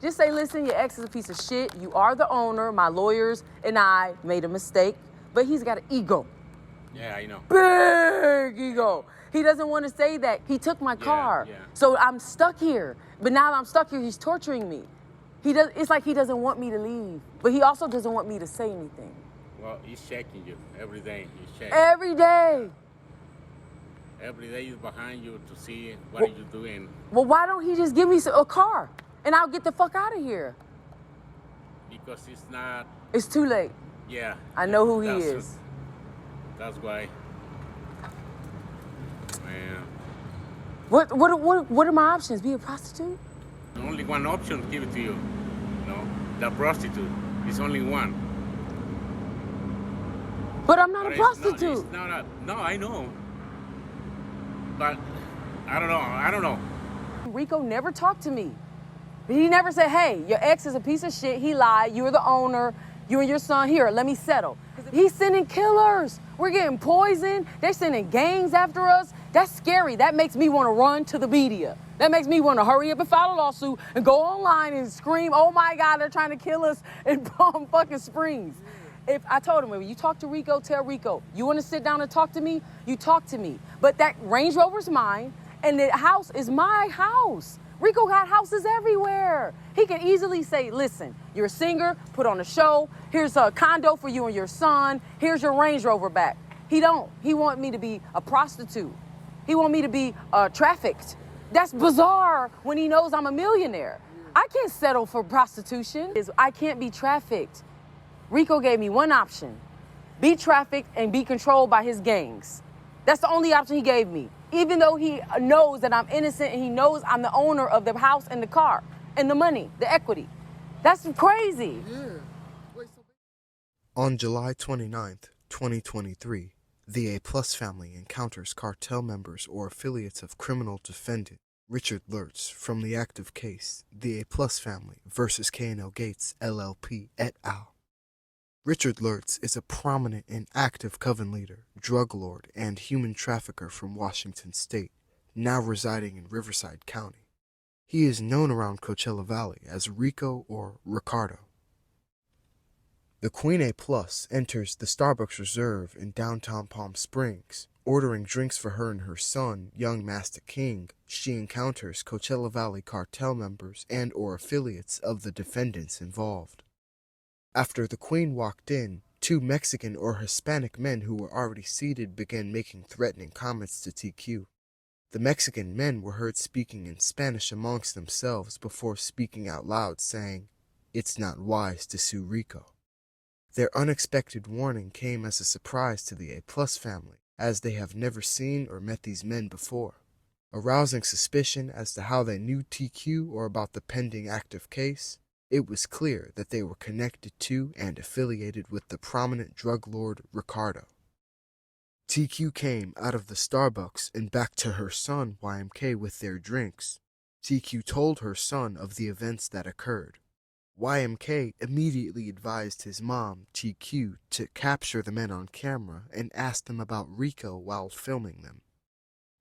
Just say, listen, your ex is a piece of shit. You are the owner. My lawyers and I made a mistake. But he's got an ego. Yeah, I know. Big ego. He doesn't want to say that. He took my car. Yeah. So I'm stuck here. But now that I'm stuck here, he's torturing me. It's like he doesn't want me to leave. But he also doesn't want me to say anything. Well, he's checking you every day. He's checking. Every day. Every day he's behind you to see what are you doing. Well, why don't he just give me a car and I'll get the fuck out of here? Because it's not... It's too late. Yeah. I know who he is. That's why. Man. What are my options? Be a prostitute? Only one option give it to you. No, the prostitute. It's only one. But I'm not a prostitute. No, I know. But I don't know. Rico never talked to me. He never said, hey, your ex is a piece of shit. He lied. You're the owner. You and your son, here, let me settle. He's sending killers. We're getting poisoned. They're sending gangs after us. That's scary. That makes me want to run to the media. That makes me want to hurry up and file a lawsuit and go online and scream, oh my God, they're trying to kill us in Palm fucking Springs. If I told him, if you talk to Rico, tell Rico, you want to sit down and talk to me, you talk to me. But that Range Rover's mine and the house is my house. Rico got houses everywhere. He can easily say, listen, you're a singer, put on a show, here's a condo for you and your son, here's your Range Rover back. He don't. He want me to be a prostitute. He want me to be trafficked. That's bizarre when he knows I'm a millionaire. I can't settle for prostitution. I can't be trafficked. Rico gave me one option, be trafficked and be controlled by his gangs. That's the only option he gave me. Even though he knows that I'm innocent and he knows I'm the owner of the house and the car and the money, the equity. That's crazy. Yeah. On July 29th, 2023, the Aplus family encounters cartel members or affiliates of criminal defendant Richard Lerz from the active case, the Aplus Family versus K&L Gates, LLP, et al. Richard Lerz is a prominent and active coven leader, drug lord, and human trafficker from Washington State, now residing in Riverside County. He is known around Coachella Valley as Rico or Ricardo. The Queen A Plus enters the Starbucks Reserve in downtown Palm Springs. Ordering drinks for her and her son, young Master King, she encounters Coachella Valley cartel members and or affiliates of the defendants involved. After the Queen walked in, two Mexican or Hispanic men who were already seated began making threatening comments to TQ. The Mexican men were heard speaking in Spanish amongst themselves before speaking out loud, saying, "It's not wise to sue Rico." Their unexpected warning came as a surprise to the A-Plus family, as they have never seen or met these men before. Arousing suspicion as to how they knew TQ or about the pending active case, it was clear that they were connected to and affiliated with the prominent drug lord Ricardo. TQ came out of the Starbucks and back to her son YMK with their drinks. TQ told her son of the events that occurred. YMK immediately advised his mom, TQ, to capture the men on camera and ask them about Rico while filming them.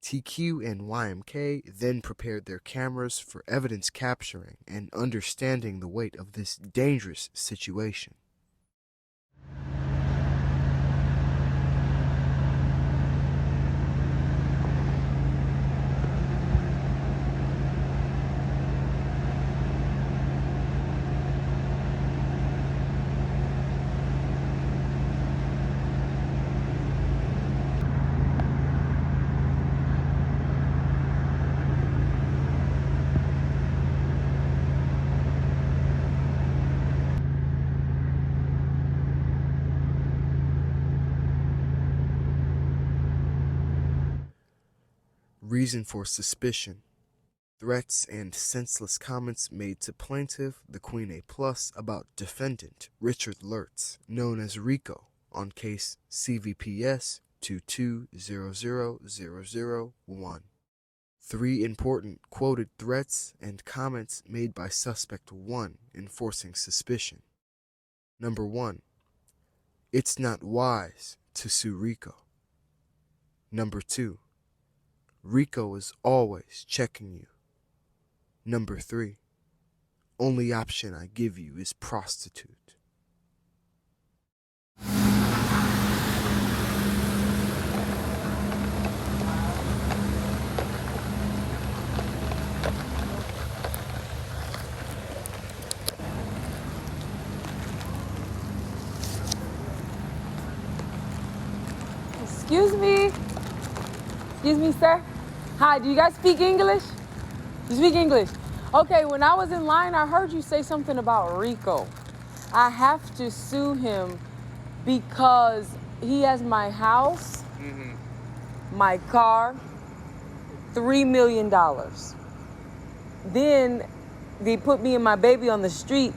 TQ and YMK then prepared their cameras for evidence capturing and understanding the weight of this dangerous situation. Reason for suspicion: threats and senseless comments made to plaintiff, the Queen A Plus, about defendant Richard Lerz, known as Rico, on case CVPS 2200001. 3 important quoted threats and comments made by suspect 1 enforcing suspicion. Number 1. It's not wise to sue Rico. Number 2. Rico is always checking you. Number 3. Only option I give you is prostitute. Excuse me. Excuse me, sir. Hi, do you guys speak English? You speak English? Okay, when I was in line, I heard you say something about Rico. I have to sue him because he has my house, my car, $3 million. Then they put me and my baby on the street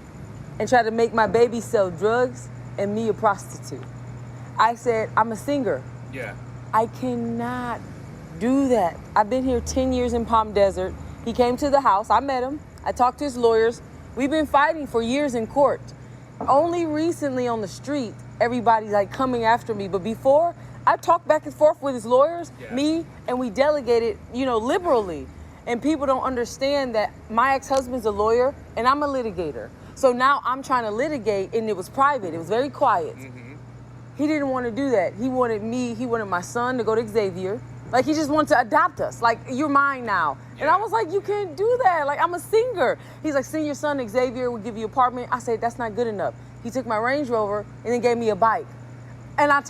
and tried to make my baby sell drugs and me a prostitute. I said, I'm a singer. Yeah. I cannot do that. I've been here 10 years in Palm Desert. He came to the house. I met him. I talked to his lawyers. We've been fighting for years in court. Only recently on the street, everybody's like coming after me. But before, I talked back and forth with his lawyers, me, and we delegated, liberally. And people don't understand that my ex-husband's a lawyer and I'm a litigator. So now I'm trying to litigate, and it was private. It was very quiet. He didn't want to do that. He wanted my son to go to Xavier. Like, he just wanted to adopt us. Like, you're mine now. And I was like, you can't do that. Like, I'm a singer. He's like, send your son to Xavier, we'll give you an apartment. I said, that's not good enough. He took my Range Rover and then gave me a bike. And I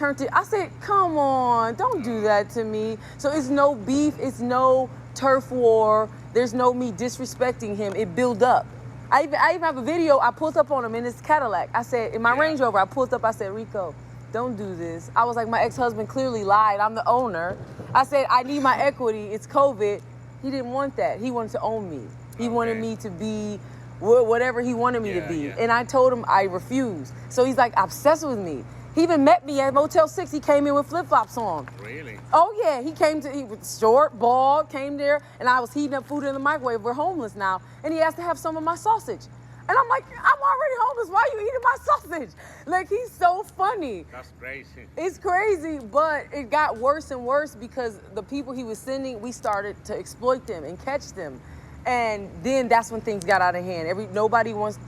said, come on, don't do that to me. So it's no beef, it's no turf war. There's no me disrespecting him. It built up. I even have a video. I pulled up on him in his Cadillac. I said, in my Range Rover, I pulled up, I said, Rico, don't do this. I was like, my ex-husband clearly lied. I'm the owner. I said, I need my equity. It's COVID. He didn't want that. He wanted to own me. He wanted me to be whatever he wanted me to be. And I told him I refused. So he's like obsessed with me. He even met me at Motel 6. He came in with flip-flops on. Really? Oh, yeah. He was short, bald, came there, and I was heating up food in the microwave. We're homeless now. And he asked to have some of my sausage. And I'm like, I'm already homeless. Why are you eating my sausage? Like, he's so funny. That's crazy. It's crazy, but it got worse and worse because the people he was sending, we started to exploit them and catch them. And then that's when things got out of hand.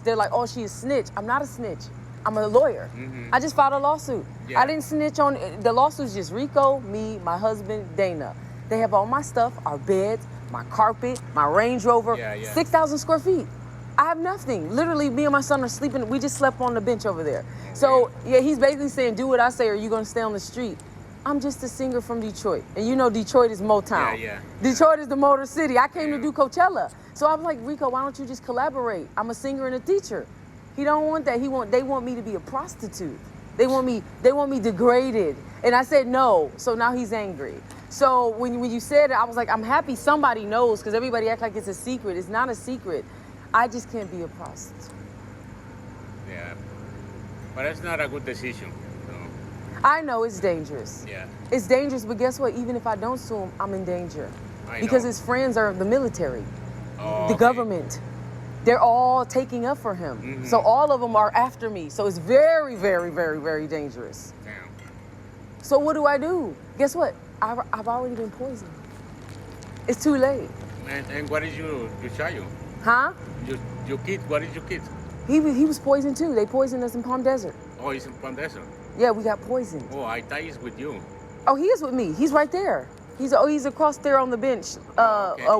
They're like, oh, she's a snitch. I'm not a snitch. I'm a lawyer. I just filed a lawsuit. I didn't snitch on, the lawsuit's just Rico, me, my husband, Dana. They have all my stuff, our beds, my carpet, my Range Rover, 6,000 square feet. I have nothing. Literally, me and my son are sleeping. We just slept on the bench over there. So, he's basically saying, do what I say or you're going to stay on the street. I'm just a singer from Detroit. And you know Detroit is Motown. Detroit is the Motor City. I came to do Coachella. So I was like, Rico, why don't you just collaborate? I'm a singer and a teacher. He don't want that. They want me to be a prostitute. They want me degraded. And I said no. So now he's angry. So when you said it, I was like, I'm happy somebody knows because everybody acts like it's a secret. It's not a secret. I just can't be a prostitute. Yeah, but it's not a good decision. I know it's dangerous. Yeah. It's dangerous, but guess what? Even if I don't sue him, I'm in danger. Because his friends are the military, the government. They're all taking up for him. So all of them are after me. So it's very, very, very, very dangerous. Damn. So what do I do? Guess what? I've already been poisoned. It's too late. And what did you child? Huh? Your kid, what is your kid? He was poisoned too. They poisoned us in Palm Desert. Oh, he's in Palm Desert? Yeah, we got poisoned. Oh, I thought he's with you. Oh, he is with me. He's right there. He's across there on the bench,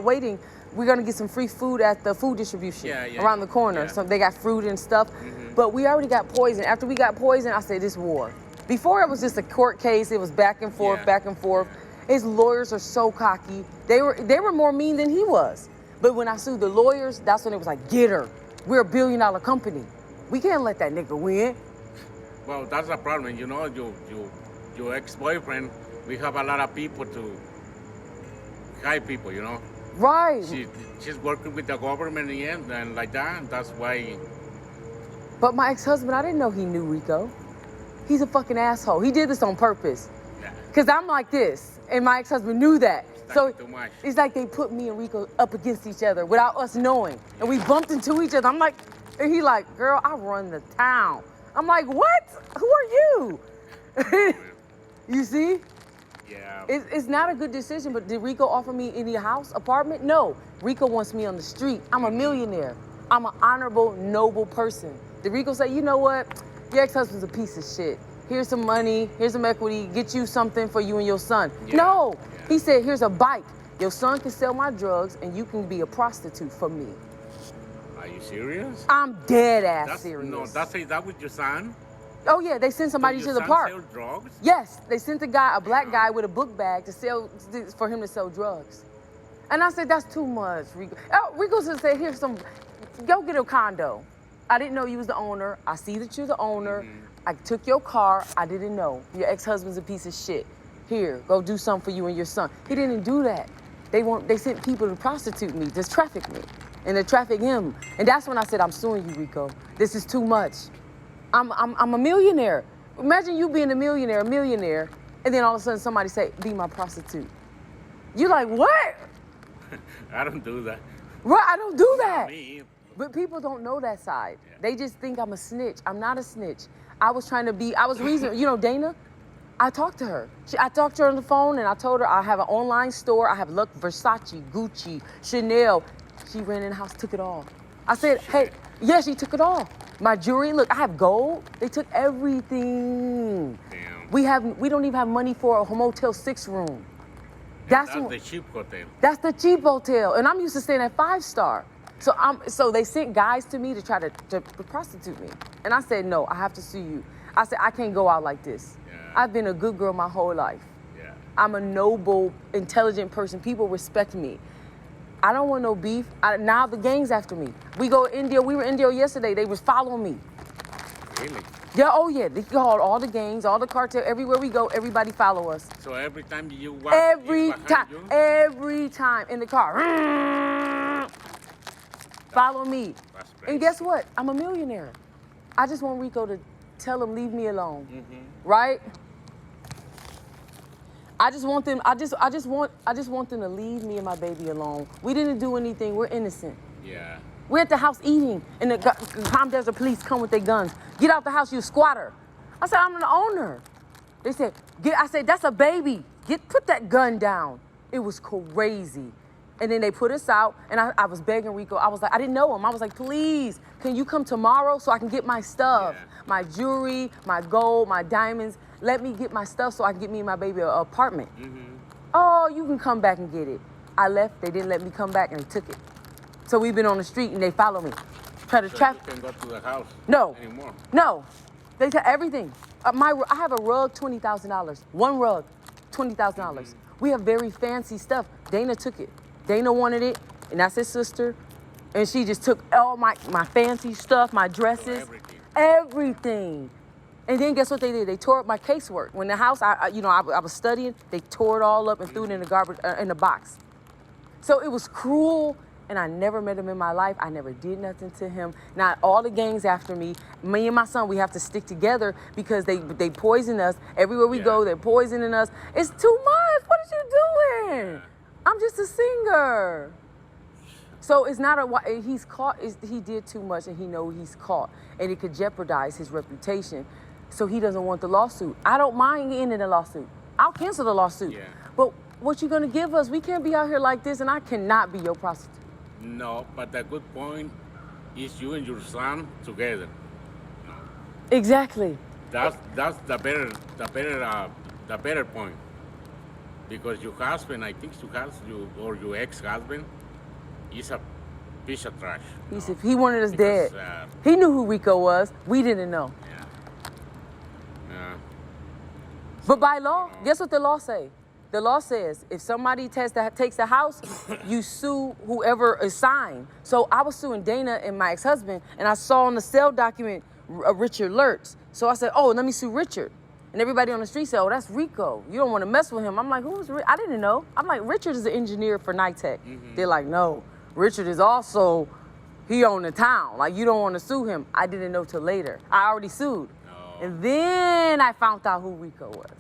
waiting. We're gonna get some free food at the food distribution around the corner. So they got fruit and stuff. But we already got poisoned. After we got poisoned, I said, this war. Before it was just a court case. It was back and forth, back and forth. His lawyers are so cocky. They were more mean than he was. But when I sued the lawyers, that's when it was like, get her. We're a $1 billion company. We can't let that nigga win. Well, that's the problem. You know, your ex-boyfriend, we have a lot of people to hire people, you know. Right. She's working with the government in the end, and like that, that's why. But my ex-husband, I didn't know he knew Rico. He's a fucking asshole. He did this on purpose. Because I'm like this, and my ex-husband knew that. So it's like they put me and Rico up against each other without us knowing. And we bumped into each other. I'm like, and he like, girl, I run the town. I'm like, what? Who are you? You see? Yeah. It's not a good decision, but did Rico offer me any house, apartment? No. Rico wants me on the street. I'm a millionaire. I'm an honorable, noble person. Did Rico say, you know what? Your ex-husband's a piece of shit. Here's some money, here's some equity, get you something for you and your son. Yeah. No, Yeah. he said, here's a bike. Your son can sell my drugs and you can be a prostitute for me. Are you serious? I'm dead ass serious. No, is that with your son? Oh yeah, they sent somebody So to your the son park. sell drugs? Yes, they sent a black guy with a book bag for him to sell drugs. And I said, that's too much, Rico. Oh, Rico said, here's some, go get a condo. I didn't know you was the owner. I see that you're the owner. Mm-hmm. I took your car. I didn't know. Your ex-husband's a piece of shit. Here, go do something for you and your son. He didn't do that. They sent people to prostitute me, to traffic me, and to traffic him. And that's when I said, I'm suing you, Rico. This is too much. I'm a millionaire. Imagine you being a millionaire, and then all of a sudden somebody say, be my prostitute. You like, what? I don't do that. Right, I don't do that. Me. But people don't know that side. Yeah. They just think I'm a snitch. I'm not a snitch. I was reasoning, you know, Dana, I talked to her. I talked to her on the phone and I told her I have an online store. I have Versace, Gucci, Chanel. She ran in the house, took it all. I said, hey, yeah, she took it all. My jewelry, look, I have gold. They took everything. Damn. We don't even have money for a Motel 6 room. That's the cheap hotel. That's the cheap hotel, and I'm used to staying at 5-star. So they sent guys to me to try to prostitute me, and I said no, I have to sue you. I said I can't go out like this. Yeah. I've been a good girl my whole life. Yeah. I'm a noble, intelligent person. People respect me. I don't want no beef. Now the gang's after me. We go to India. We were in India yesterday. They was following me. Really? Yeah, oh yeah. They called all the gangs, all the cartel. Everywhere we go, everybody follow us. So every time you walk, Every it's behind you? every time in the car. Follow me. That's And crazy. guess what? I'm a millionaire. I just want Rico to tell him, leave me alone. Mm-hmm. Right? I just want them to leave me and my baby alone. We didn't do anything. We're innocent. Yeah. We're at the house eating, and the Palm Desert police come with their guns. Get out the house, you squatter. I said, I'm the owner. They said, I said, that's a baby. Put that gun down. It was crazy. And then they put us out, and I was begging Rico. I was like, I didn't know him. I was like, please, can you come tomorrow so I can get my stuff? Yeah. My jewelry, my gold, my diamonds. Let me get my stuff so I can get me and my baby an apartment. Mm-hmm. Oh, you can come back and get it. I left, they didn't let me come back, and they took it. So we've been on the street, and they follow me. Try to So trap. you can go to the house No. anymore. No, they take everything. I have a rug, $20,000. One rug, $20,000. We have very fancy stuff. Dana took it. Dana wanted it, and that's his sister. And she just took all my fancy stuff, my dresses, everything. And then guess what they did? They tore up my casework. When the house, I was studying, they tore it all up and threw it in the garbage, in the box. So it was cruel. And I never met him in my life. I never did nothing to him. Not all the gangs after me. Me and my son, we have to stick together because they poison us. Everywhere we go, they're poisoning us. It's too much. What are you doing? I'm just a singer. So it's not he's caught. He did too much and he knows he's caught. And it could jeopardize his reputation. So he doesn't want the lawsuit. I don't mind ending the lawsuit. I'll cancel the lawsuit. Yeah. But what you gonna give us? We can't be out here like this and I cannot be your prostitute. No, but the good point is you and your son together. Exactly. That's the better point. Because your husband, I think your ex-husband, is a piece of trash. He wanted us dead. He knew who Rico was. We didn't know. Yeah. But by law, guess what the law say? The law says if somebody takes the house, you sue whoever is signed. So I was suing Dana and my ex-husband, and I saw on the sale document Richard Lerz. So I said, oh, let me sue Richard. And everybody on the street said, oh, that's Rico. You don't want to mess with him. I'm like, who's Rico? I didn't know. I'm like, Richard is an engineer for NITEC. Mm-hmm. They're like, no, Richard is also, he owned the town. Like, you don't want to sue him. I didn't know till later. I already sued. No. And then I found out who Rico was.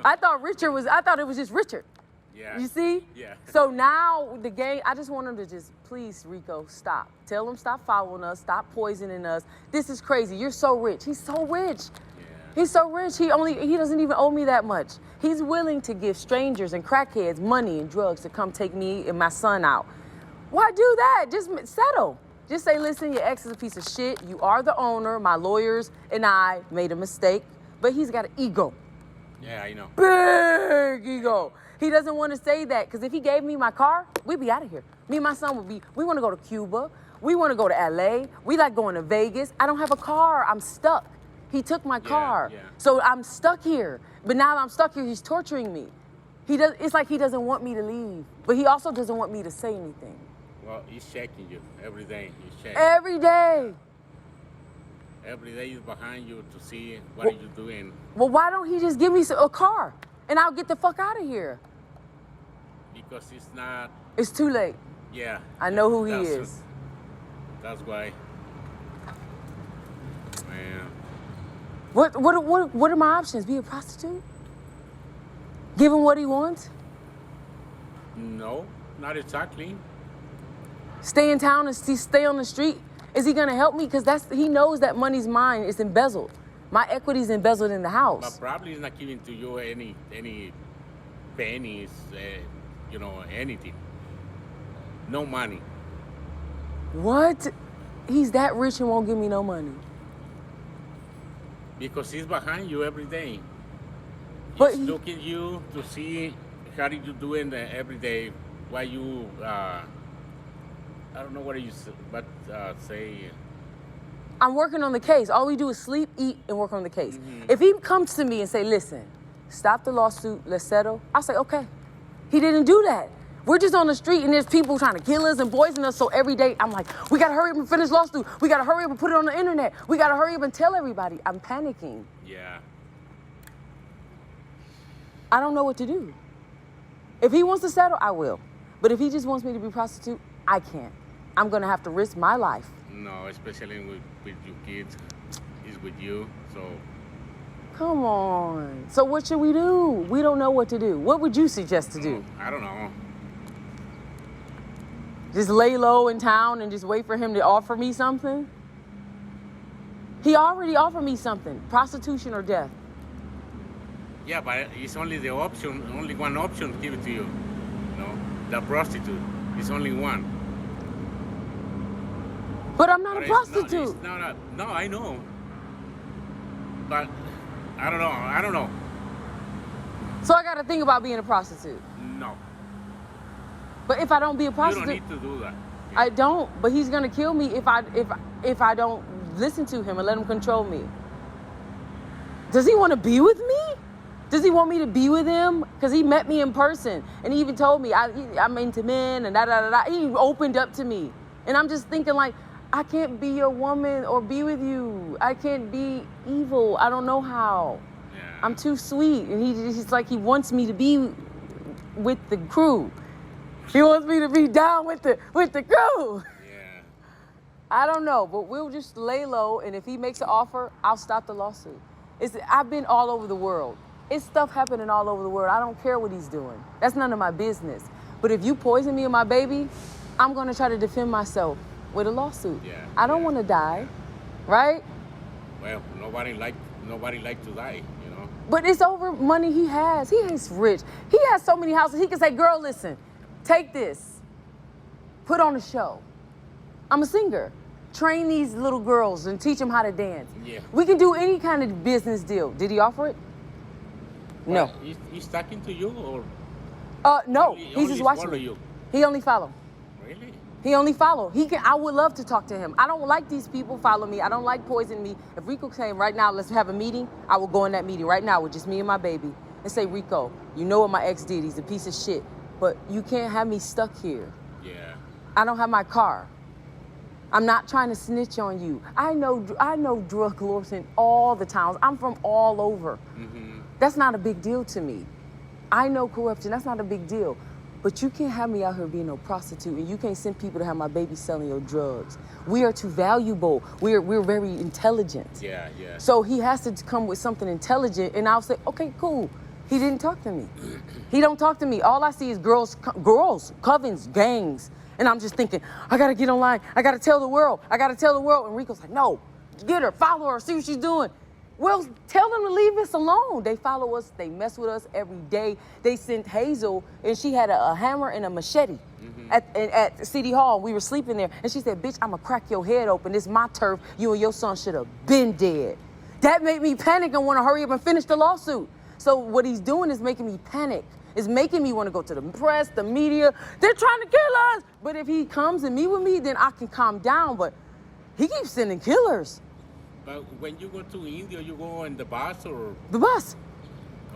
I thought it was just Richard. Yeah. You see? Yeah. So now the gang, I just want them to just, please, Rico, stop. Tell them stop following us, stop poisoning us. This is crazy. You're so rich. He's so rich. Yeah. He's so rich. He doesn't even owe me that much. He's willing to give strangers and crackheads money and drugs to come take me and my son out. Why do that? Just settle. Just say, listen, your ex is a piece of shit. You are the owner. My lawyers and I made a mistake. But he's got an ego. Yeah, I know. Big ego. He doesn't want to say that because if he gave me my car, we'd be out of here. Me and my son would be, we want to go to Cuba. We want to go to LA. We like going to Vegas. I don't have a car. I'm stuck. He took my car. Yeah. So I'm stuck here. But now that I'm stuck here, he's torturing me. It's like he doesn't want me to leave. But he also doesn't want me to say anything. Well, he's checking you every day. He's checking. Every day. Every day he's behind you to see what are you doing. Well, why don't he just give me a car and I'll get the fuck out of here? Because it's not. It's too late. Yeah. I know who he is. That's why. Man. What are my options? Be a prostitute? Give him what he wants? No, not exactly. Stay in town and stay on the street? Is he gonna help me? Because he knows that money's mine. It's embezzled. My equity's embezzled in the house. But probably he's not giving to you any pennies, anything. No money. What? He's that rich and won't give me no money. Because he's behind you every day. But He's looking you to see how you doing every day. Why you, I don't know what you say. I'm working on the case. All we do is sleep, eat, and work on the case. Mm-hmm. If he comes to me and say, listen, stop the lawsuit, let's settle, I'll say, okay. He didn't do that. We're just on the street and there's people trying to kill us and poison us. So every day I'm like, we gotta hurry up and finish lawsuit. We gotta hurry up and put it on the internet. We gotta hurry up and tell everybody. I'm panicking. Yeah. I don't know what to do. If he wants to settle, I will. But if he just wants me to be a prostitute, I can't. I'm gonna have to risk my life. No, especially with your kids. He's with you, so. Come on. So what should we do? We don't know what to do. What would you suggest to do? I don't know. Just lay low in town and just wait for him to offer me something? He already offered me something, prostitution or death. Yeah, but it's only the option, only one option given to you. The prostitute. It's only one. But I'm not But a prostitute. It's not no, I know. But I don't know. So I got to think about being a prostitute. No. But if I don't be a You prostitute, don't need to do that. I don't. But he's gonna kill me if I don't listen to him and let him control me. Does he want to be with me? Does he want me to be with him? Because he met me in person and he even told me I'm into men and da da da da. He opened up to me, and I'm just thinking like, I can't be your woman or be with you. I can't be evil. I don't know how. Yeah. I'm too sweet, and he's like he wants me to be with the crew. He wants me to be down with the crew. Yeah. I don't know, but we'll just lay low, and if he makes an offer, I'll stop the lawsuit. I've been all over the world. It's stuff happening all over the world. I don't care what he's doing. That's none of my business. But if you poison me and my baby, I'm gonna try to defend myself with a lawsuit. Yeah. I don't want to die, right? Well, nobody like to die, But it's over money he has. He is rich. He has so many houses. He can say, girl, listen, take this, put on a show. I'm a singer. Train these little girls and teach them how to dance. Yeah. We can do any kind of business deal. Did he offer it? No. Well, he's talking to you or? No. He He's just watching me. you. He only follow. Really? He only follow. I would love to talk to him. I don't like these people follow me. I don't like poison me. If Rico came right now, let's have a meeting, I will go in that meeting right now with just me and my baby and say, Rico, you know what my ex did. He's a piece of shit. But you can't have me stuck here. Yeah. I don't have my car. I'm not trying to snitch on you. I know drug lords in all the towns. I'm from all over. Mm-hmm. That's not a big deal to me. I know corruption. That's not a big deal. But you can't have me out here being a prostitute, and you can't send people to have my baby selling your drugs. We are too valuable. We're very intelligent. Yeah. So he has to come with something intelligent, and I'll say, okay, cool. He didn't talk to me. He don't talk to me. All I see is girls, covens, gangs. And I'm just thinking, I gotta get online. I gotta tell the world. And Rico's like, no, get her, follow her, see what she's doing. Well, tell them to leave us alone. They follow us, they mess with us every day. They sent Hazel, and she had a hammer and a machete. Mm-hmm. at City Hall. We were sleeping there. And she said, bitch, I'm going to crack your head open. This is my turf. You and your son should have been dead. That made me panic and want to hurry up and finish the lawsuit. So what he's doing is making me panic. It's making me want to go to the press, the media. They're trying to kill us. But if he comes and meet with me, then I can calm down. But he keeps sending killers. But when you go to India, you go on the bus or? The bus.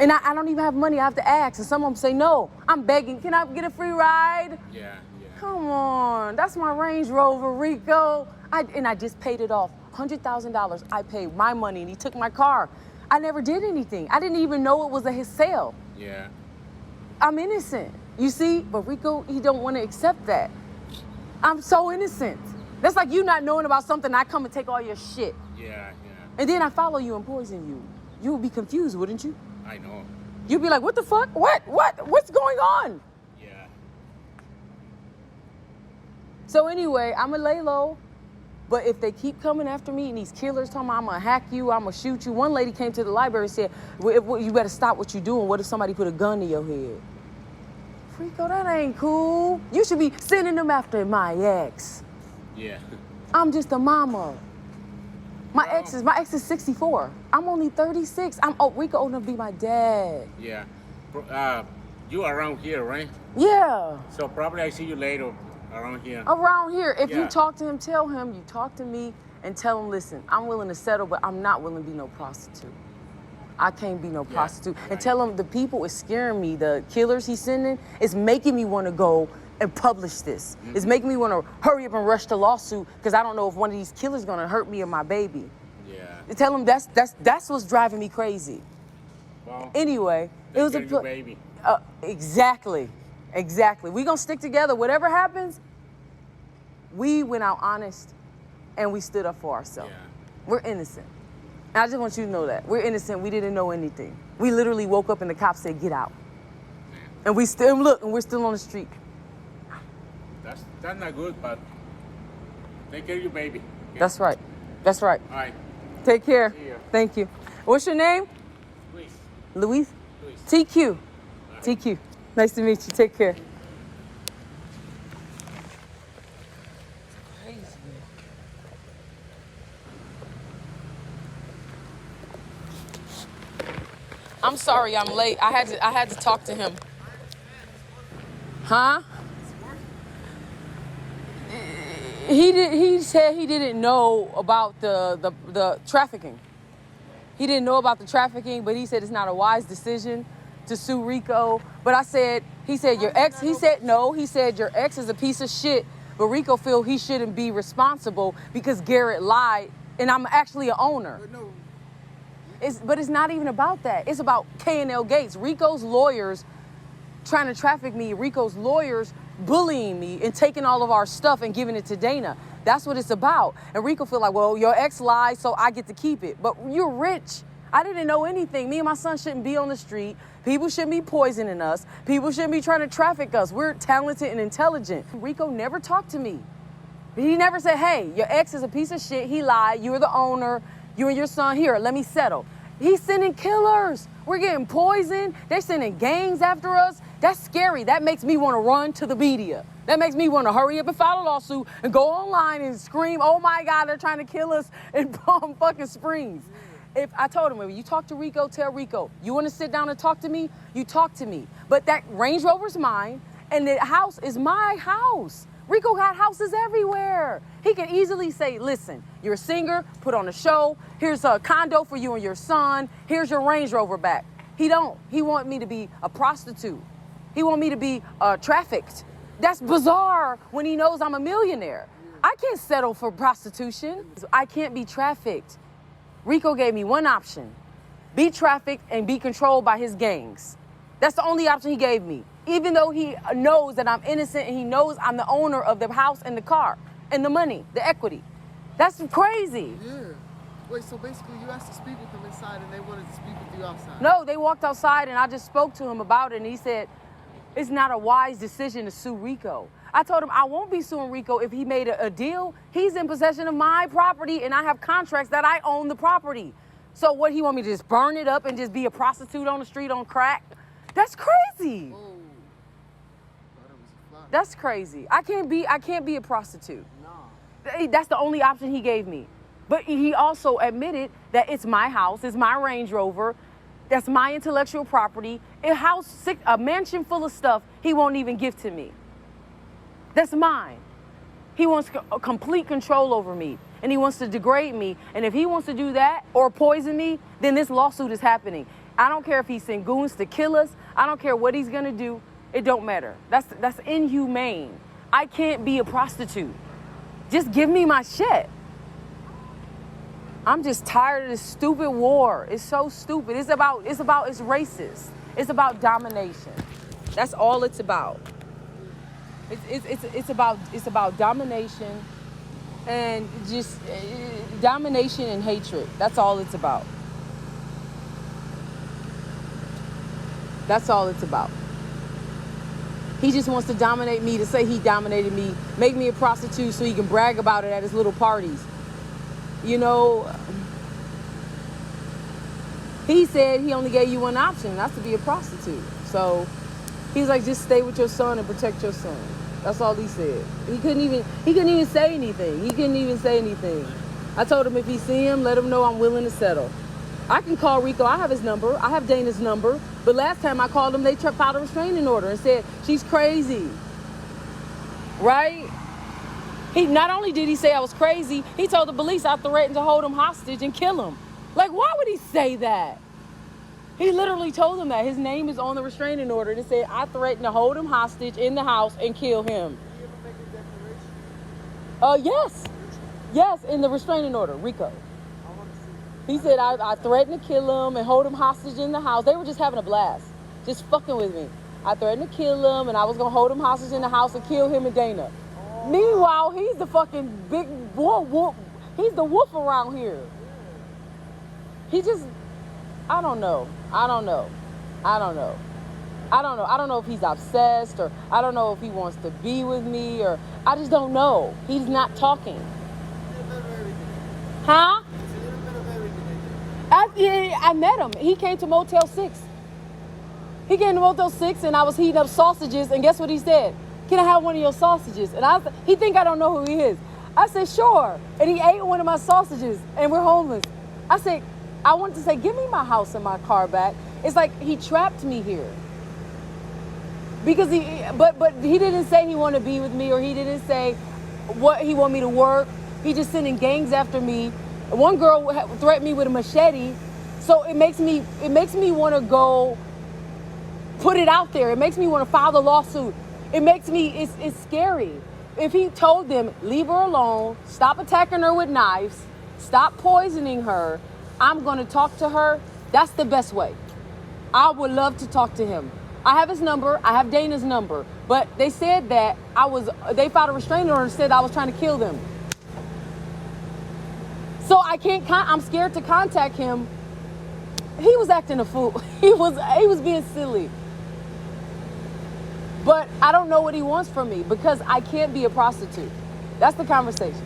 And I don't even have money. I have to ask. And some of them say, no, I'm begging. Can I get a free ride? Yeah. Come on. That's my Range Rover, Rico. I just paid it off. $100,000. I paid my money and he took my car. I never did anything. I didn't even know it was his sale. Yeah. I'm innocent, you see? But Rico, he don't want to accept that. I'm so innocent. That's like you not knowing about something, I come and take all your shit. Yeah. And then I follow you and poison you. You would be confused, wouldn't you? I know. You'd be like, what the fuck? What's going on? Yeah. So anyway, I'm going to lay low. But if they keep coming after me and these killers tell me I'm gonna hack you, I'm gonna shoot you. One lady came to the library and said, well, you better stop what you're doing. What if somebody put a gun to your head? Rico, that ain't cool. You should be sending them after my ex. Yeah. I'm just a mama. My ex is 64. I'm only 36. Rico old enough to be my dad. Yeah. You around here, right? Yeah. So probably I see you later. Around here. Around here. If Yeah. you talk to him, tell him you talk to me and tell him, listen, I'm willing to settle, but I'm not willing to be no prostitute. I can't be no prostitute. Right. And tell him the people is scaring me. The killers he's sending is making me want to go and publish this. It's making me want to hurry up and rush the lawsuit because I don't know if one of these killers is going to hurt me or my baby. Yeah. Tell him that's what's driving me crazy. Well, Anyway, it was your baby. Exactly. We gonna stick together. Whatever happens, we went out honest and we stood up for ourselves. Yeah. We're innocent. And I just want you to know that. We're innocent. We didn't know anything. We literally woke up and the cops said, get out. And we're still on the street. That's not good, but take care of your baby. Okay? That's right. All right. Take care. See ya. Thank you. What's your name? Luis. TQ. TQ. Nice to meet you. Take care. Crazy. I'm sorry I'm late. I had to talk to him. Huh? He said he didn't know about the trafficking. He didn't know about the trafficking, but he said it's not a wise decision to sue Rico. But he said your ex is a piece of shit, but Rico feel he shouldn't be responsible because Garrett lied and I'm actually an owner. But it's not even about that. It's about K&L Gates. Rico's lawyers trying to traffic me. Rico's lawyers bullying me and taking all of our stuff and giving it to Dana. That's what it's about. And Rico feel like, well, your ex lied, so I get to keep it. But you're rich. I didn't know anything. Me and my son shouldn't be on the street. People shouldn't be poisoning us. People shouldn't be trying to traffic us. We're talented and intelligent. Rico never talked to me. He never said, hey, your ex is a piece of shit. He lied. You're the owner. You and your son, here, let me settle. He's sending killers. We're getting poisoned. They're sending gangs after us. That's scary. That makes me want to run to the media. That makes me want to hurry up and file a lawsuit and go online and scream, oh my God, they're trying to kill us in Palm fucking Springs. If I told him, if you talk to Rico, tell Rico, you want to sit down and talk to me, you talk to me. But that Range Rover's mine and the house is my house. Rico got houses everywhere. He can easily say, listen, you're a singer, put on a show, here's a condo for you and your son, here's your Range Rover back. He don't. He want me to be a prostitute. He want me to be trafficked. That's bizarre when he knows I'm a millionaire. I can't settle for prostitution. I can't be trafficked. Rico gave me one option, be trafficked and be controlled by his gangs. That's the only option he gave me. Even though he knows that I'm innocent and he knows I'm the owner of the house and the car and the money, the equity. That's crazy. Yeah. Wait, so basically you asked to speak with them inside and they wanted to speak with you outside? No, they walked outside and I just spoke to him about it and he said, it's not a wise decision to sue Rico. I told him I won't be suing Rico if he made a deal. He's in possession of my property and I have contracts that I own the property. So what, he want me to just burn it up and just be a prostitute on the street on crack? That's crazy. Oh, thought it was a fly. That's crazy. I can't be a prostitute. No. That's the only option he gave me. But he also admitted that it's my house, it's my Range Rover, that's my intellectual property. A mansion full of stuff he won't even give to me. That's mine. He wants complete control over me, and he wants to degrade me. And if he wants to do that or poison me, then this lawsuit is happening. I don't care if he sent goons to kill us. I don't care what he's gonna do. It don't matter. That's inhumane. I can't be a prostitute. Just give me my shit. I'm just tired of this stupid war. It's so stupid. It's racist. It's about domination. That's all it's about. It's about domination and just domination and hatred. That's all it's about. That's all it's about. He just wants to dominate me, to say he dominated me, make me a prostitute so he can brag about it at his little parties. You know, he said he only gave you one option, and that's to be a prostitute. So he's like, just stay with your son and protect your son. That's all he said. He couldn't even say anything. I told him if he see him, let him know I'm willing to settle. I can call Rico. I have his number. I have Dana's number. But last time I called him, they filed a restraining order and said, she's crazy. Right? Not only did he say I was crazy, he told the police I threatened to hold him hostage and kill him. Like, why would he say that? He literally told him that. His name is on the restraining order. And it said, I threatened to hold him hostage in the house and kill him. Did you ever make a declaration? Yes. Yes, in the restraining order, Rico. I want to see. He said, I threatened to kill him and hold him hostage in the house. They were just having a blast, just fucking with me. I threatened to kill him, and I was going to hold him hostage in the house and kill him and Dana. Oh. Meanwhile, he's the fucking big wolf. He's the wolf around here. He just, I don't know if he's obsessed, or I don't know if he wants to be with me, or I just don't know. He's not talking. Huh? I met him. He came to Motel 6. He came to Motel 6 and I was heating up sausages, and guess what he said? Can I have one of your sausages? And he think I don't know who he is. I said, sure. And he ate one of my sausages, and we're homeless. I wanted to say, give me my house and my car back. It's like he trapped me here. Because but he didn't say he wanted to be with me, or he didn't say what he wanted me to work. He just sending gangs after me. One girl threatened me with a machete. So it makes me want to go put it out there. It makes me want to file the lawsuit. It's scary. If he told them, leave her alone, stop attacking her with knives, stop poisoning her, I'm going to talk to her, that's the best way. I would love to talk to him. I have his number. I have Dana's number. But they said that they filed a restraining order and said I was trying to kill them. So I'm scared to contact him. He was acting a fool. He was being silly. But I don't know what he wants from me, because I can't be a prostitute. That's the conversation.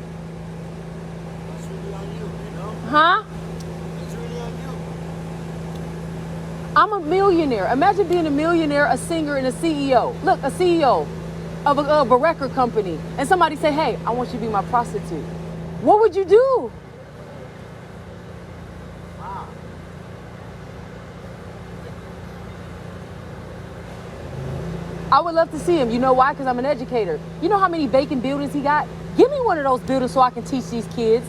That's really on you, you know? Huh? It's really on you. I'm a millionaire. Imagine being a millionaire, a singer, and a CEO. Look, a CEO of a record company. And somebody say, hey, I want you to be my prostitute. What would you do? Wow. I would love to see him. You know why? Because I'm an educator. You know how many vacant buildings he got? Give me one of those buildings so I can teach these kids.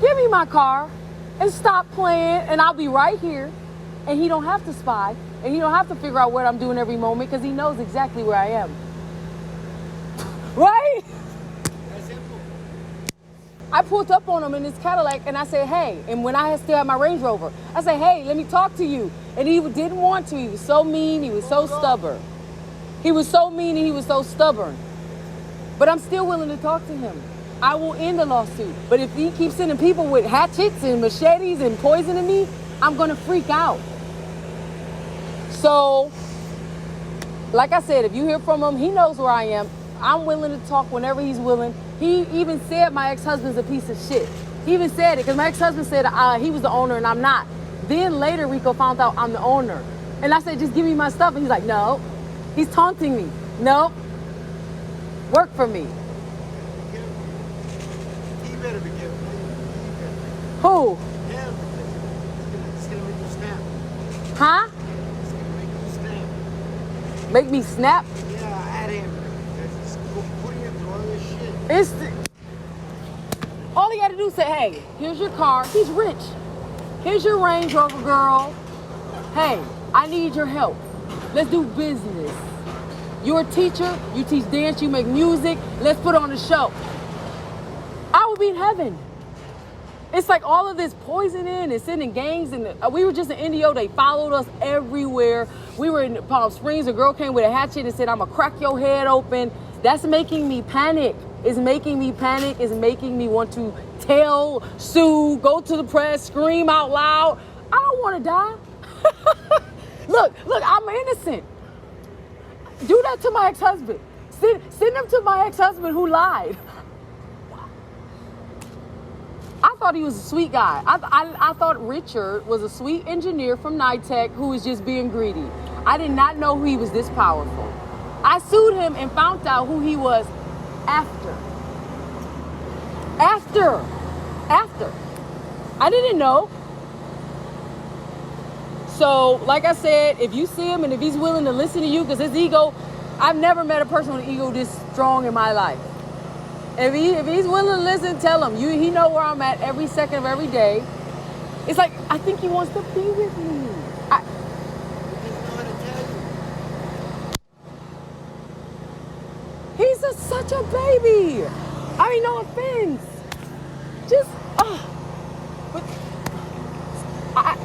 Give me my car and stop playing, and I'll be right here. And he don't have to spy, and he don't have to figure out what I'm doing every moment, because he knows exactly where I am. Right? That's simple. I pulled up on him in his Cadillac, and I said, hey, and when I still had my Range Rover, I said, hey, let me talk to you. And he didn't want to. He was so mean. He was so stubborn. He was so mean, and he was so stubborn. But I'm still willing to talk to him. I will end the lawsuit. But if he keeps sending people with hatchets and machetes and poisoning me, I'm going to freak out. So, like I said, if you hear from him, he knows where I am. I'm willing to talk whenever he's willing. He even said my ex-husband's a piece of shit. He even said it, because my ex-husband said he was the owner and I'm not. Then later, Rico found out I'm the owner. And I said, just give me my stuff. And he's like, no. He's taunting me. No. Work for me. He better be careful. Who? Him. It's gonna make you snap. Huh? It's gonna make you snap. Make me snap? Yeah, at him. Just put him through all this shit. All he got to do is say, hey, here's your car. He's rich. Here's your Range Rover, girl. Hey, I need your help. Let's do business. You're a teacher. You teach dance. You make music. Let's put on a show. I would be in heaven. It's like all of this poisoning and sending gangs. And we were just in Indio. They followed us everywhere. We were in Palm Springs. A girl came with a hatchet and said, I'm going to crack your head open. That's making me panic. It's making me panic. It's making me want to tell, sue, go to the press, scream out loud. I don't want to die. Look, I'm innocent. Do that to my ex-husband. Send him to my ex-husband who lied. I thought he was a sweet guy. I thought Richard was a sweet engineer from NITEC who was just being greedy. I did not know he was this powerful. I sued him and found out who he was after. I didn't know. So, like I said, if you see him and if he's willing to listen to you, because his ego, I've never met a person with an ego this strong in my life. If he's willing to listen, tell him. He know where I'm at every second of every day. It's like, I think he wants to be with me. He's such a baby. I mean, no offense.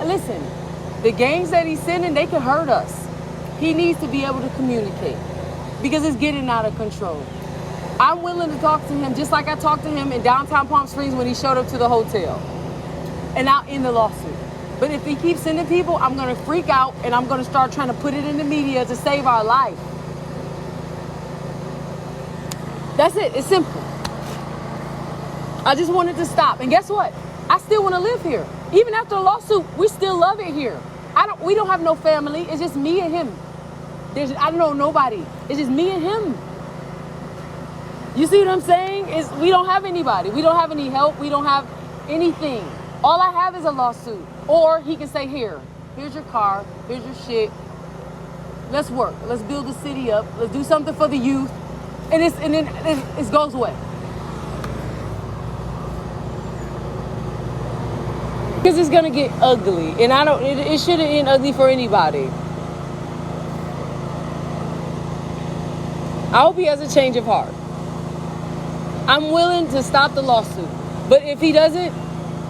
Listen, the gangs that he's sending, they can hurt us. He needs to be able to communicate because it's getting out of control. I'm willing to talk to him just like I talked to him in downtown Palm Springs when he showed up to the hotel and out in the lawsuit. But if he keeps sending people, I'm going to freak out and I'm going to start trying to put it in the media to save our life. That's it. It's simple. I just wanted to stop. And guess what? I still want to live here. Even after the lawsuit, we still love it here. We don't have no family. It's just me and him. I don't know nobody. It's just me and him. You see what I'm saying? We don't have anybody. We don't have any help. We don't have anything. All I have is a lawsuit. Or he can say, here's your car. Here's your shit. Let's work. Let's build the city up. Let's do something for the youth. And then it goes away. Because it's gonna get ugly, and it shouldn't end ugly for anybody. I hope he has a change of heart. I'm willing to stop the lawsuit, but if he doesn't,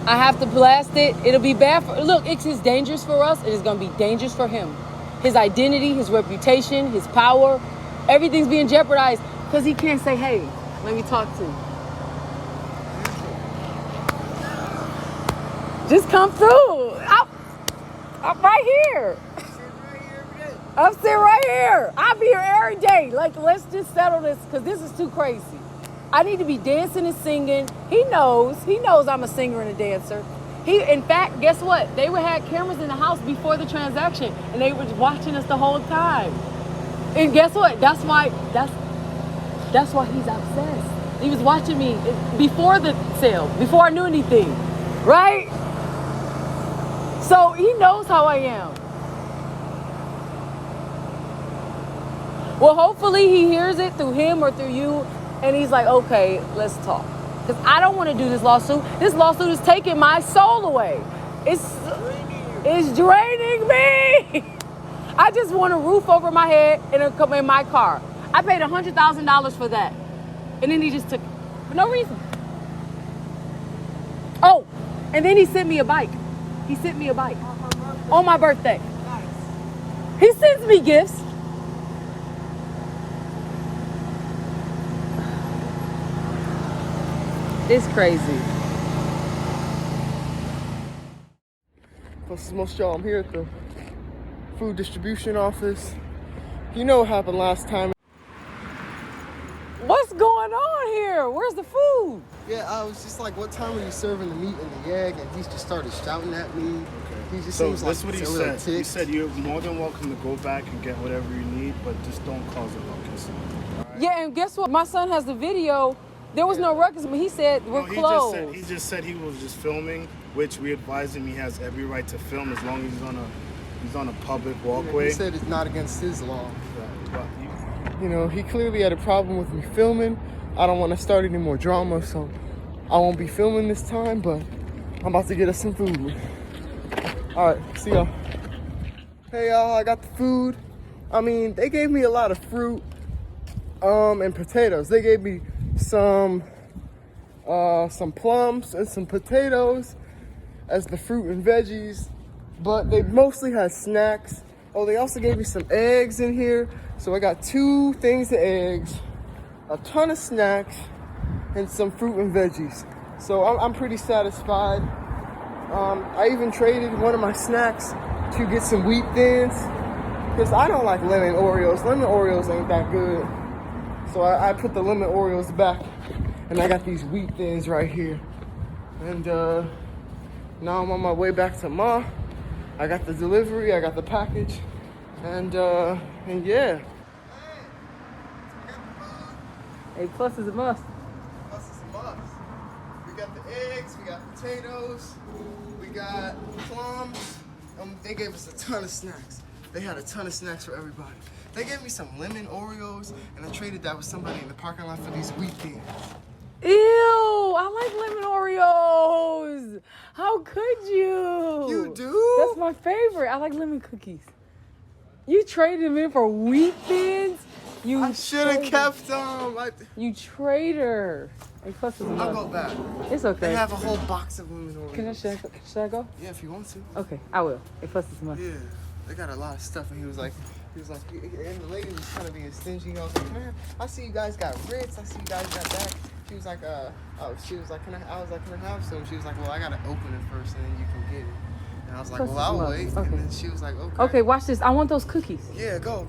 I have to blast it. It'll be bad it's dangerous for us, and it's gonna be dangerous for him. His identity, his reputation, his power, everything's being jeopardized because he can't say, hey, let me talk to you. Just come through. I'm right here. I'm sitting right here. I'll be here every day. Like, let's just settle this because this is too crazy. I need to be dancing and singing. He knows I'm a singer and a dancer. In fact, guess what? They had cameras in the house before the transaction and they were watching us the whole time. And guess what? That's why he's obsessed. He was watching me before the sale, before I knew anything, right? So he knows how I am. Well, hopefully he hears it through him or through you, and he's like, okay, let's talk. Because I don't want to do this lawsuit. This lawsuit is taking my soul away. It's draining me. I just want a roof over my head and in my car. I paid $100,000 for that. And then he just took it for no reason. Oh, and then he sent me a bike. He sent me a bike on my birthday. Nice. He sends me gifts. It's crazy. Plus, most y'all, I'm here at the food distribution office. You know what happened last time. What's going on here? Where's the food? Yeah, I was just like, what time are you serving the meat and the egg? And he just started shouting at me. He just So seems like that's what he a little said. He said you're more than welcome to go back and get whatever you need, but just don't cause a ruckus. All right? Yeah, and guess what? My son has the video. There was no ruckus, but he said we're closed. He just said he was just filming, which we advised him he has every right to film as long as he's on a public walkway. He said it's not against his law. Right. But You know, he clearly had a problem with me filming. I don't want to start any more drama, so I won't be filming this time, but I'm about to get us some food. All right, see y'all. Hey y'all, I got the food. I mean, they gave me a lot of fruit and potatoes. They gave me some plums and some potatoes as the fruit and veggies, but they mostly had snacks. Oh, they also gave me some eggs in here. So I got 2 things of eggs, a ton of snacks, and some fruit and veggies. So I'm pretty satisfied. I even traded one of my snacks to get some wheat thins, because I don't like lemon Oreos. Lemon Oreos ain't that good. So I put the lemon Oreos back, and I got these wheat thins right here. And now I'm on my way back to Ma. I got the delivery, I got the package, and yeah. A+ is a must. Plus is a must. We got the eggs, we got potatoes, we got plums. They gave us a ton of snacks. They had a ton of snacks for everybody. They gave me some lemon Oreos, and I traded that with somebody in the parking lot for these wheat thins. Ew, I like lemon Oreos. How could you? You do? That's my favorite. I like lemon cookies. You traded them in for wheat thins? I should have kept them. You traitor. A+ is a must. I'll go back. It's okay. They have a whole box of lemon Oreos. Should I go? Yeah, if you want to. Okay, I will. A+ is a must. Yeah, they got a lot of stuff, and he was like, and the lady was kind of being stingy. I was like, man, I see you guys got Ritz. I see you guys got that. She was like, can I have some? She was like, well, I gotta open it first, and then you can get it. And I was like, well, I'll wait. Okay. And then she was like, okay. Okay, watch this. I want those cookies. Yeah, go.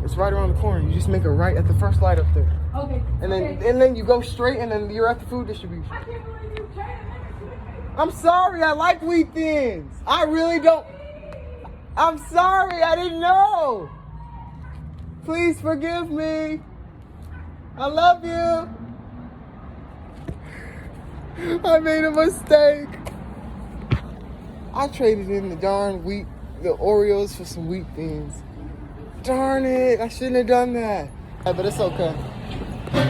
It's right around the corner. You just make a right at the first light up there. Okay. And then you go straight, and then you're at the food distribution. I can't believe you traded them. I'm sorry, I like wheat thins. I really don't. I'm sorry, I didn't know. Please forgive me. I love you. I made a mistake. I traded in the Oreos for some wheat thins. Darn it, I shouldn't have done that. But it's okay.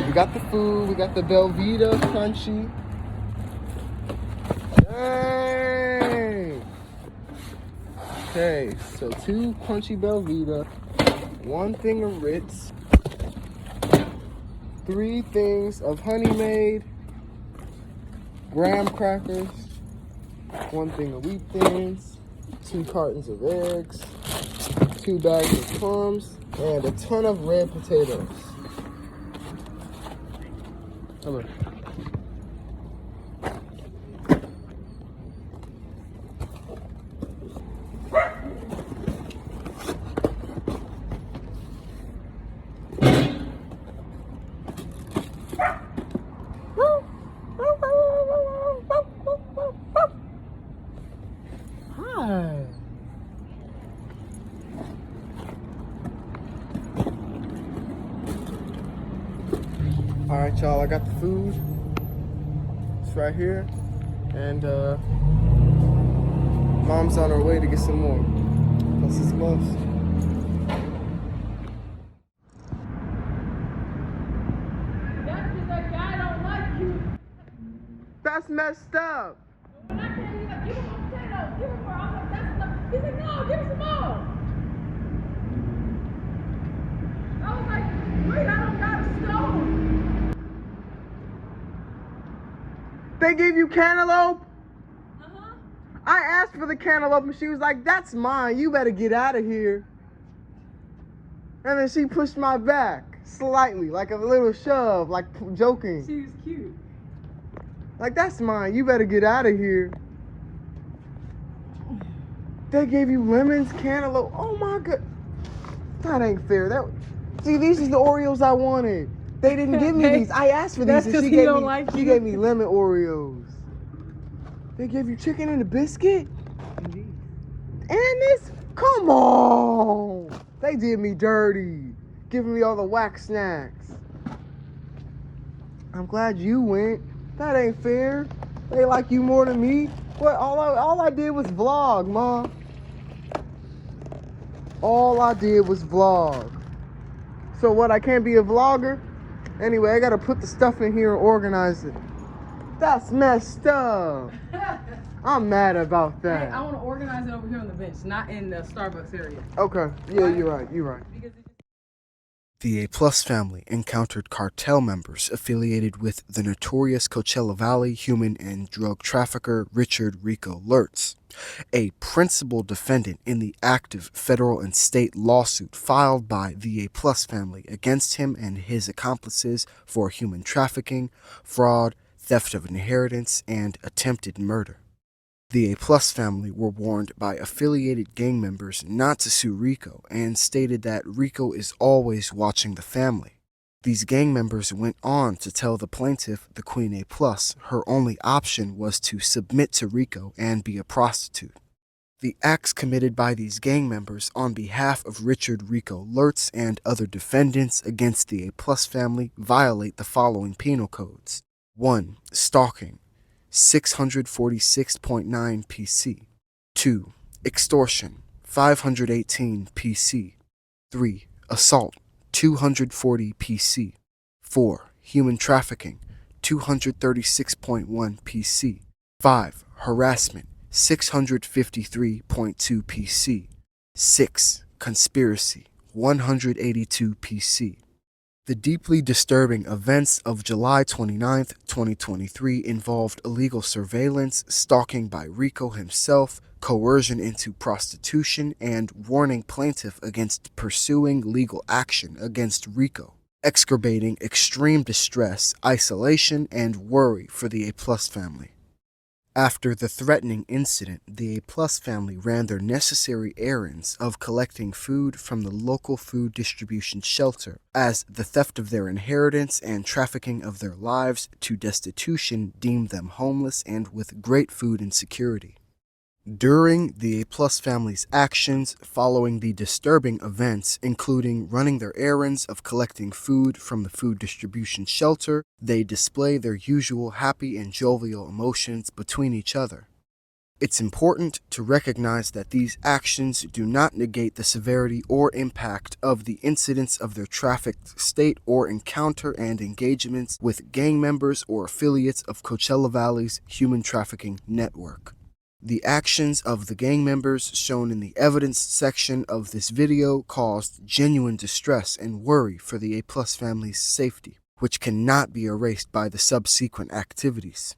We got the food, we got the Belvita crunchy. Dang. Okay, so 2 crunchy Belvita, 1 thing of Ritz, 3 things of Honey Maid, graham crackers, 1 thing of wheat thins, 2 cartons of eggs, 2 bags of plums, and a ton of red potatoes. Hello. Hi. All right, y'all, I got the food. It's right here. And Mom's on her way to get some more. Plus it's must. That's because that guy don't like you. That's messed up. When I tell you, give him a potato, give him more. I'm like, that's enough. He's like, no, give him some more. I was like, wait, I don't got a stone. They gave you cantaloupe? Uh-huh. I asked for the cantaloupe and she was like, that's mine. You better get out of here. And then she pushed my back slightly, like a little shove, like joking. She was cute. Like, that's mine. You better get out of here. They gave you lemons, cantaloupe. Oh my God. That ain't fair. See, these is the Oreos I wanted. They didn't give me these. I asked for these. That's 'cause he don't like She you. gave me lemon Oreos. They gave you chicken and a biscuit? Indeed. And this? Come on. They did me dirty. Giving me all the whack snacks. I'm glad you went. That ain't fair. They like you more than me. What? All I did was vlog, Ma. All I did was vlog. So what? I can't be a vlogger? Anyway, I gotta put the stuff in here and organize it. That's messed up. I'm mad about that. Hey, I want to organize it over here on the bench, not in the Starbucks area. Okay. Yeah, you're right. You're right. The A-Plus family encountered cartel members affiliated with the notorious Coachella Valley human and drug trafficker Richard Rico Lerz, a principal defendant in the active federal and state lawsuit filed by the A-Plus family against him and his accomplices for human trafficking, fraud, theft of inheritance, and attempted murder. The A-Plus family were warned by affiliated gang members not to sue Rico and stated that Rico is always watching the family. These gang members went on to tell the plaintiff, the Queen A-Plus, her only option was to submit to Rico and be a prostitute. The acts committed by these gang members on behalf of Richard Rico Lerz and other defendants against the A-Plus family violate the following penal codes. 1. Stalking, 646.9 PC. 2. Extortion, 518 PC. 3. Assault, 240 PC. 4. Human trafficking, 236.1 PC. 5. Harassment, 653.2 PC. 6. Conspiracy, 182 PC. The deeply disturbing events of July 29, 2023 involved illegal surveillance, stalking by Rico himself, coercion into prostitution, and warning plaintiff against pursuing legal action against Rico, exacerbating extreme distress, isolation, and worry for the A-Plus family. After the threatening incident, the A-Plus family ran their necessary errands of collecting food from the local food distribution shelter, as the theft of their inheritance and trafficking of their lives to destitution deemed them homeless and with great food insecurity. During the A-Plus family's actions following the disturbing events, including running their errands of collecting food from the food distribution shelter, they display their usual happy and jovial emotions between each other. It's important to recognize that these actions do not negate the severity or impact of the incidents of their trafficked state or encounter and engagements with gang members or affiliates of Coachella Valley's human trafficking network. The actions of the gang members shown in the evidence section of this video caused genuine distress and worry for the A-Plus family's safety, which cannot be erased by the subsequent activities.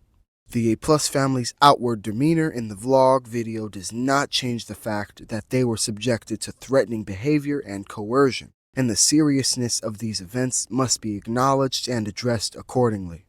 The A-Plus family's outward demeanor in the vlog video does not change the fact that they were subjected to threatening behavior and coercion, and the seriousness of these events must be acknowledged and addressed accordingly.